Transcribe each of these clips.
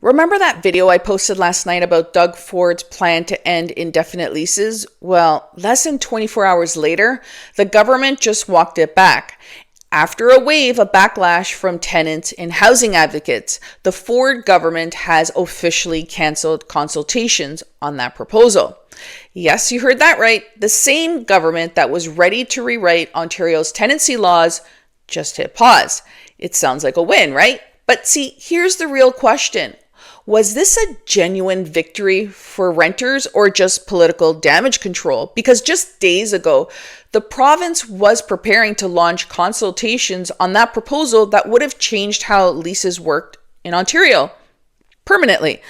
Remember that video I posted last night about Doug Ford's plan to end indefinite leases? Well, less than 24 hours later, the government just walked it back. After a wave of backlash from tenants and housing advocates, the Ford government has officially canceled consultations on that proposal. Yes, you heard that right. The same government that was ready to rewrite Ontario's tenancy laws just hit pause. It sounds like a win, right? But see, here's the real question. Was this a genuine victory for renters or just political damage control? Because just days ago, the province was preparing to launch consultations on that proposal that would have changed how leases worked in Ontario permanently.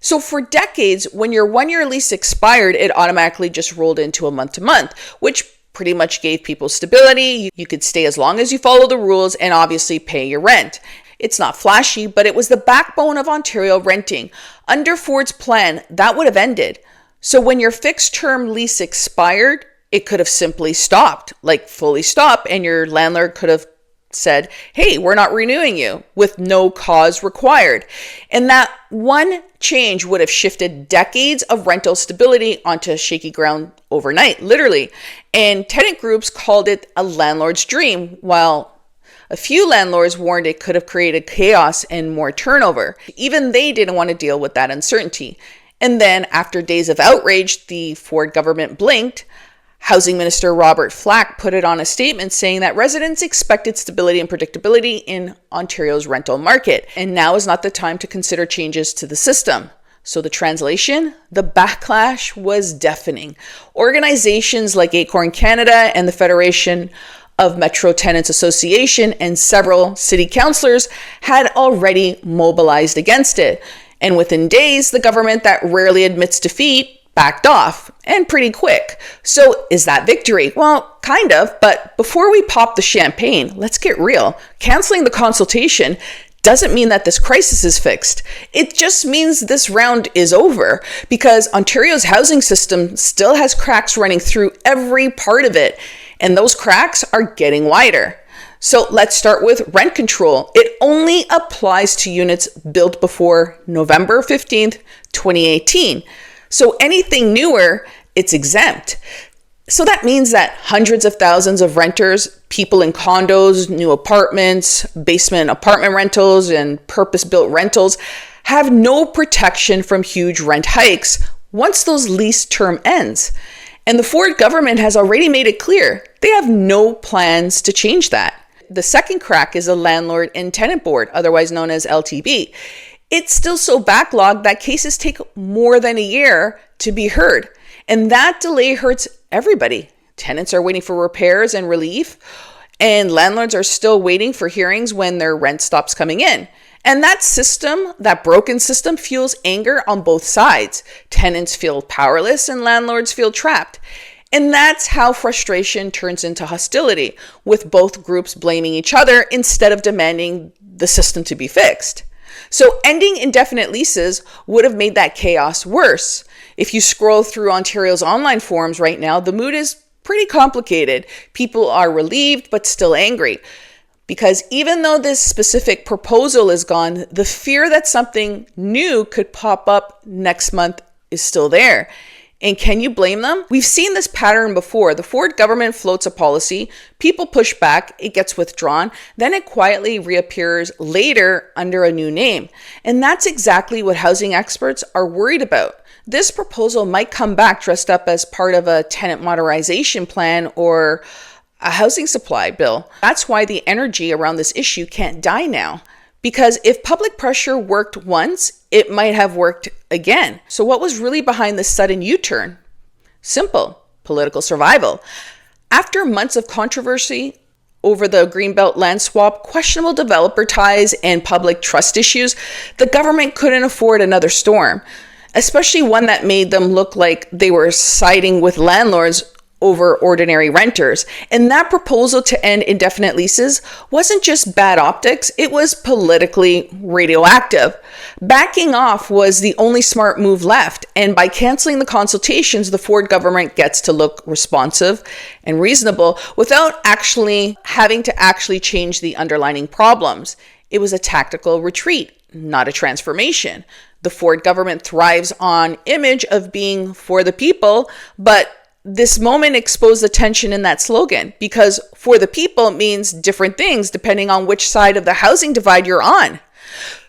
So for decades, when your one-year lease expired, it automatically just rolled into a month-to-month, which pretty much gave people stability. You could stay as long as you follow the rules and obviously pay your rent. It's not flashy, but it was the backbone of Ontario renting. Under Ford's plan, that would have ended. So when your fixed term lease expired, it could have simply stopped, like fully stopped, and your landlord could have said, hey, we're not renewing you, with no cause required. And that one change would have shifted decades of rental stability onto shaky ground overnight, literally. And tenant groups called it a landlord's dream, while a few landlords warned it could have created chaos and more turnover. Even they didn't want to deal with that uncertainty. And then, after days of outrage, the Ford government blinked. Housing Minister Robert Flack put it on a statement saying that residents expected stability and predictability in Ontario's rental market, and now is not the time to consider changes to the system. So the translation, the backlash was deafening. Organizations like Acorn Canada and the Federation of Metro Tenants Association and several city councillors had already mobilized against it. And within days, the government that rarely admits defeat backed off, and pretty quick. So is that victory? Well, kind of, but before we pop the champagne, let's get real. Canceling the consultation doesn't mean that this crisis is fixed. It just means this round is over, because Ontario's housing system still has cracks running through every part of it, and those cracks are getting wider. So let's start with rent control. It only applies to units built before November 15th, 2018. So anything newer, it's exempt. So that means that hundreds of thousands of renters, people in condos, new apartments, basement apartment rentals, and purpose-built rentals have no protection from huge rent hikes once those lease term ends. And the Ford government has already made it clear they have no plans to change that. The second crack is the Landlord and Tenant Board, otherwise known as LTB. It's still so backlogged that cases take more than a year to be heard. And that delay hurts everybody. Tenants are waiting for repairs and relief, and landlords are still waiting for hearings when their rent stops coming in. And that system, that broken system, fuels anger on both sides. Tenants feel powerless and landlords feel trapped. And that's how frustration turns into hostility, with both groups blaming each other instead of demanding the system to be fixed. So ending indefinite leases would have made that chaos worse. If you scroll through Ontario's online forums right now, the mood is pretty complicated. People are relieved but still angry. Because even though this specific proposal is gone, the fear that something new could pop up next month is still there. And can you blame them? We've seen this pattern before. The Ford government floats a policy, people push back, it gets withdrawn, then it quietly reappears later under a new name. And that's exactly what housing experts are worried about. This proposal might come back dressed up as part of a tenant modernization plan or a housing supply bill. That's why the energy around this issue can't die now. Because if public pressure worked once, it might have worked again. So what was really behind this sudden U-turn? Simple, political survival. After months of controversy over the Greenbelt land swap, questionable developer ties, and public trust issues, the government couldn't afford another storm, especially one that made them look like they were siding with landlords over ordinary renters. And that proposal to end indefinite leases wasn't just bad optics, it was politically radioactive. Backing off was the only smart move left, and by canceling the consultations, the Ford government gets to look responsive and reasonable without having to change the underlying problems. It was a tactical retreat, not a transformation. The Ford government thrives on image of being for the people, but this moment exposed the tension in that slogan, because for the people means different things depending on which side of the housing divide you're on.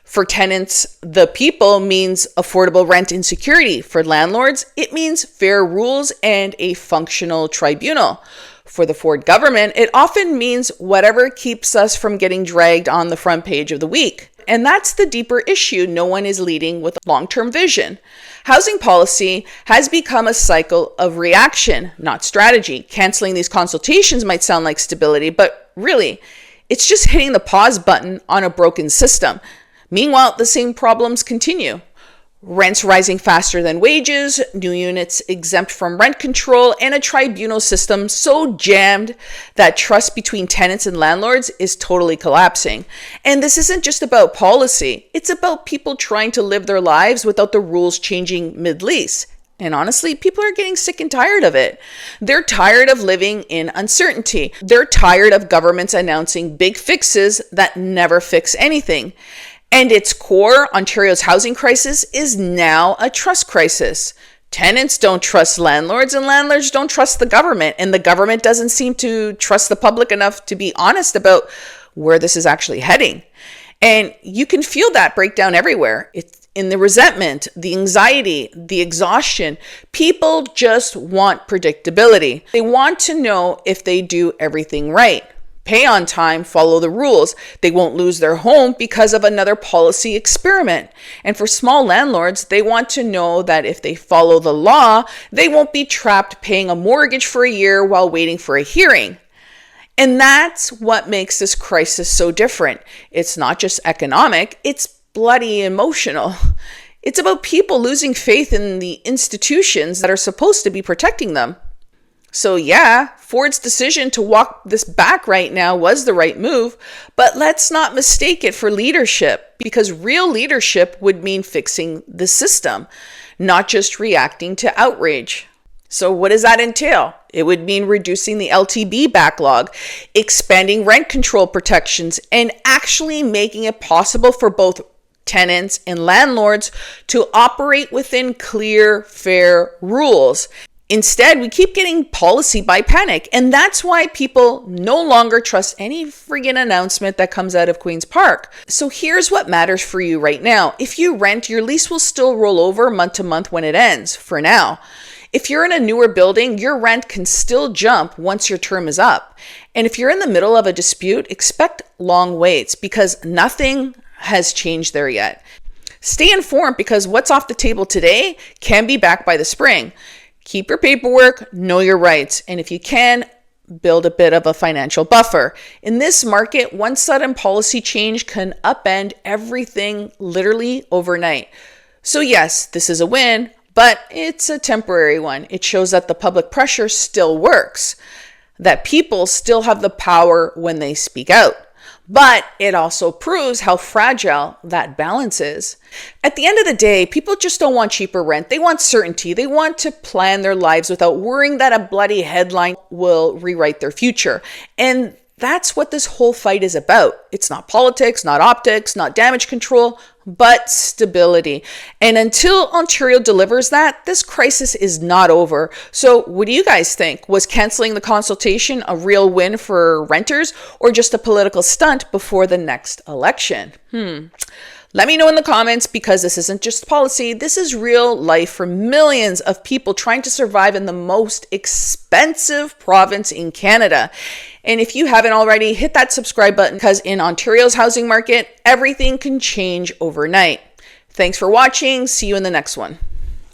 For tenants, the people means affordable rent and security. For landlords, it means fair rules and a functional tribunal. For the Ford government, it often means whatever keeps us from getting dragged on the front page of the week. And that's the deeper issue. No one is leading with long-term vision. Housing policy has become a cycle of reaction, not strategy. Canceling these consultations might sound like stability, but really, it's just hitting the pause button on a broken system. Meanwhile, the same problems continue. Rents rising faster than wages, new units exempt from rent control, and a tribunal system so jammed that trust between tenants and landlords is totally collapsing. And this isn't just about policy. It's about people trying to live their lives without the rules changing mid-lease. And honestly, people are getting sick and tired of it. They're tired of living in uncertainty. They're tired of governments announcing big fixes that never fix anything. And its core, Ontario's housing crisis, is now a trust crisis. Tenants don't trust landlords, and landlords don't trust the government. And the government doesn't seem to trust the public enough to be honest about where this is actually heading. And you can feel that breakdown everywhere. It's in the resentment, the anxiety, the exhaustion. People just want predictability. They want to know if they do everything right. Pay on time, follow the rules. They won't lose their home because of another policy experiment. And for small landlords, they want to know that if they follow the law, they won't be trapped paying a mortgage for a year while waiting for a hearing. And that's what makes this crisis so different. It's not just economic, it's bloody emotional. It's about people losing faith in the institutions that are supposed to be protecting them. So yeah, Ford's decision to walk this back right now was the right move, but let's not mistake it for leadership, because real leadership would mean fixing the system, not just reacting to outrage. So what does that entail? It would mean reducing the LTB backlog, expanding rent control protections, and actually making it possible for both tenants and landlords to operate within clear, fair rules. Instead, we keep getting policy by panic, and that's why people no longer trust any friggin' announcement that comes out of Queen's Park. So here's what matters for you right now. If you rent, your lease will still roll over month to month when it ends, for now. If you're in a newer building, your rent can still jump once your term is up. And if you're in the middle of a dispute, expect long waits, because nothing has changed there yet. Stay informed, because what's off the table today can be back by the spring. Keep your paperwork, know your rights, and if you can, build a bit of a financial buffer. In this market, one sudden policy change can upend everything literally overnight. So yes, this is a win, but it's a temporary one. It shows that the public pressure still works, that people still have the power when they speak out. But it also proves how fragile that balance is. At the end of the day, people just don't want cheaper rent. They want certainty. They want to plan their lives without worrying that a bloody headline will rewrite their future. And that's what this whole fight is about. It's not politics, not optics, not damage control, but stability. And until Ontario delivers that, this crisis is not over. So what do you guys think? Was canceling the consultation a real win for renters, or just a political stunt before the next election? Let me know in the comments, because this isn't just policy. This is real life for millions of people trying to survive in the most expensive province in Canada. And if you haven't already, hit that subscribe button, because in Ontario's housing market, everything can change overnight. Thanks for watching. See you in the next one.